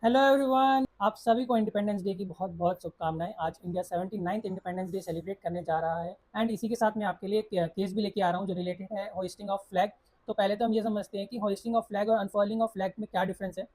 Hello everyone, आप सभी को इंडिपेंडेंस डे की बहुत बहुत शुभकामनाएं। आज India 79th independence day celebrate करने जा रहा है एंड इसी के साथ मैं आपके लिए एक केस भी लेके आ रहा हूं जो रिलेटेड है होइस्टिंग ऑफ फ्लैग। तो पहले तो हम ये समझते हैं कि होइस्टिंग ऑफ फ्लैग और अनफर्लिंग ऑफ फ्लैग में क्या डिफरेंस है।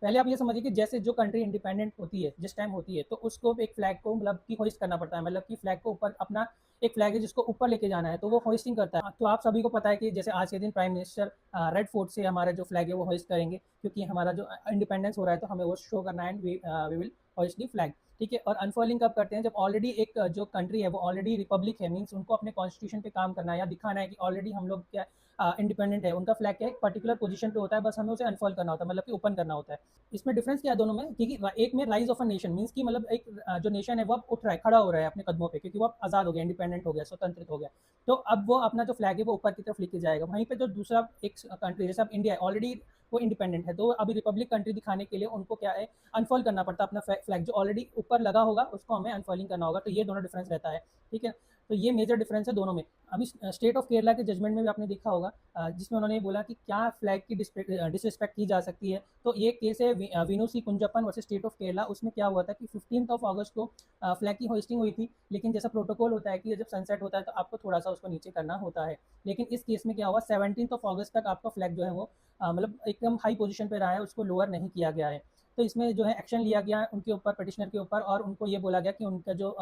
पहले आप ये समझिए कि जैसे जो कंट्री इंडिपेंडेंट होती है जिस टाइम होती है तो उसको एक फ्लैग को मतलब कि होइस्ट करना पड़ता है, मतलब कि फ्लैग को ऊपर अपना एक फ्लैग है जिसको ऊपर लेके जाना है तो वो होइस्टिंग करता है। तो आप सभी को पता है कि जैसे आज के दिन प्राइम मिनिस्टर रेड फोर्ट से हमारा जो फ्लैग है वो होइस्ट करेंगे क्योंकि हमारा जो इंडिपेंडेंस हो रहा है तो हमें वो शो करना है and we will hoist the flag. ठीक है, और अनफर्लिंग कब करते हैं? जब ऑलरेडी एक जो कंट्री है वो ऑलरेडी रिपब्लिक है, मीन्स उनको अपने कॉन्स्टिट्यूशन पे काम करना है या दिखाना है कि ऑलरेडी हम लोग क्या इंडिपेंडेंट है। उनका फ्लैग क्या एक पर्टिकुलर पोजीशन पे होता है, बस हमें उसे अनफॉल करना होता है, मतलब कि ओपन करना होता है। इसमें डिफरेंस क्या है दोनों में? क्योंकि एक में rise of a nation means की मतलब एक जो नेशन है वो अब उठ रहा है, खड़ा हो रहा है अपने कदमों पे, क्योंकि वो अब आज़ाद हो गया, इंडिपेंडेंट हो गया, स्वतंत्रित हो गया। तो अब वो अपना जो फ्लैग है वो ऊपर की तरफ लेके जाएगा। वहीं पे जो दूसरा एक कंट्री जैसे अब इंडिया है, ऑलरेडी वो इंडिपेंडेंट है, तो अभी रिपब्लिक कंट्री दिखाने के लिए उनको क्या है अनफॉल करना पड़ता है। अपना फ्लैग जो ऑलरेडी ऊपर लगा होगा उसको हमें अनफॉलिंग करना होगा। तो ये दोनों डिफरेंस रहता है। ठीक है, तो ये मेजर डिफरेंस है दोनों में। अभी स्टेट ऑफ केरला के जजमेंट में भी आपने देखा होगा जिसमें उन्होंने बोला कि क्या फ्लैग की डिसरिस्पेक्ट की जा सकती है। तो ये केस है विनू सी कुंजप्पन वर्सेस स्टेट ऑफ केरला। उसमें क्या हुआ था कि 15 अगस्त को फ्लैग की होइस्टिंग हुई थी, लेकिन जैसा प्रोटोकॉल होता है कि जब सनसेट होता है तो आपको थोड़ा सा उसको नीचे करना होता है। लेकिन इस केस में क्या हुआ, 17 अगस्त तक आपका फ्लैग जो है वो मतलब एकदम हाई पोजीशन पे रहा है, उसको लोअर नहीं किया गया है। तो इसमें जो है एक्शन लिया गया उनके ऊपर, पिटिशनर के ऊपर, और उनको ये बोला गया कि उनका जो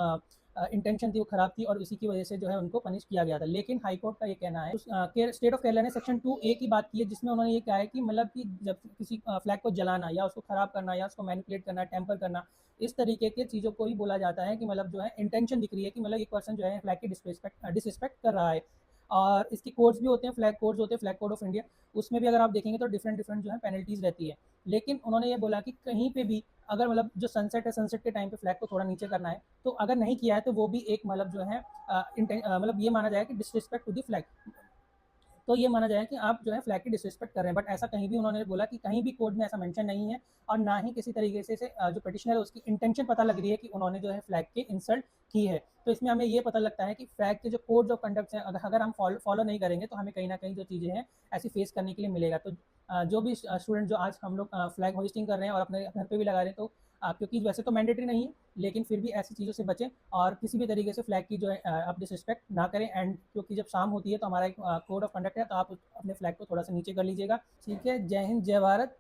इंटेंशन थी वो खराब थी और उसी की वजह से जो है उनको पनिश किया गया था। लेकिन हाई कोर्ट का ये कहना है, स्टेट ऑफ केरला ने सेक्शन 2A की बात की है जिसमें उन्होंने ये कहा है कि मतलब कि जब किसी फ्लैग को जलाना या उसको खराब करना या उसको मैनिपुलेट करना, टेम्पर करना, इस तरीके के चीज़ों को ही बोला जाता है कि मतलब जो है इंटेंशन दिख रही है कि मतलब एक पर्सन जो है फ्लैग की डिसरिस्पेक्ट कर रहा है। और इसके कोड्स भी होते हैं, फ्लैग कोड्स होते हैं, फ्लैग कोड ऑफ इंडिया। उसमें भी अगर आप देखेंगे तो डिफरेंट डिफरेंट जो है पेनल्टीज रहती है। लेकिन उन्होंने ये बोला कि कहीं पे भी अगर मतलब जो सनसेट है, सनसेट के टाइम पे फ्लैग को थोड़ा नीचे करना है तो अगर नहीं किया है तो वो भी एक मतलब जो है मतलब ये माना जाएगा कि डिसरिस्पेक्ट टू द फ्लैग। तो ये माना जाएगा कि आप जो है फ्लैग की डिसरिस्पेक्ट कर रहे हैं। बट ऐसा कहीं भी उन्होंने बोला कि कहीं भी कोड में ऐसा मेंशन नहीं है और ना ही किसी तरीके से जो पिटिशनर है उसकी इंटेंशन पता लग रही है कि उन्होंने जो है फ्लैग की इंसल्ट की है। तो इसमें हमें ये पता लगता है कि फ्लैग के जो कोड ऑफ कंडक्ट हैं अगर हम फॉलो नहीं करेंगे तो हमें कहीं ना कहीं जो चीज़ें हैं ऐसी फेस करने के लिए मिलेगा। तो जो भी स्टूडेंट जो आज हम लोग फ्लैग होइस्टिंग कर रहे हैं और अपने घर पे भी लगा रहे हैं, तो क्योंकि वैसे तो मैंडेटरी नहीं है लेकिन फिर भी ऐसी चीज़ों से बचें और किसी भी तरीके से फ्लैग की जो है आप डिसरिस्पेक्ट ना करें। एंड क्योंकि जब शाम होती है तो हमारा एक कोड ऑफ कंडक्ट है, तो आप अपने फ्लैग को थोड़ा सा नीचे कर लीजिएगा। ठीक है, जय हिंद, जय भारत।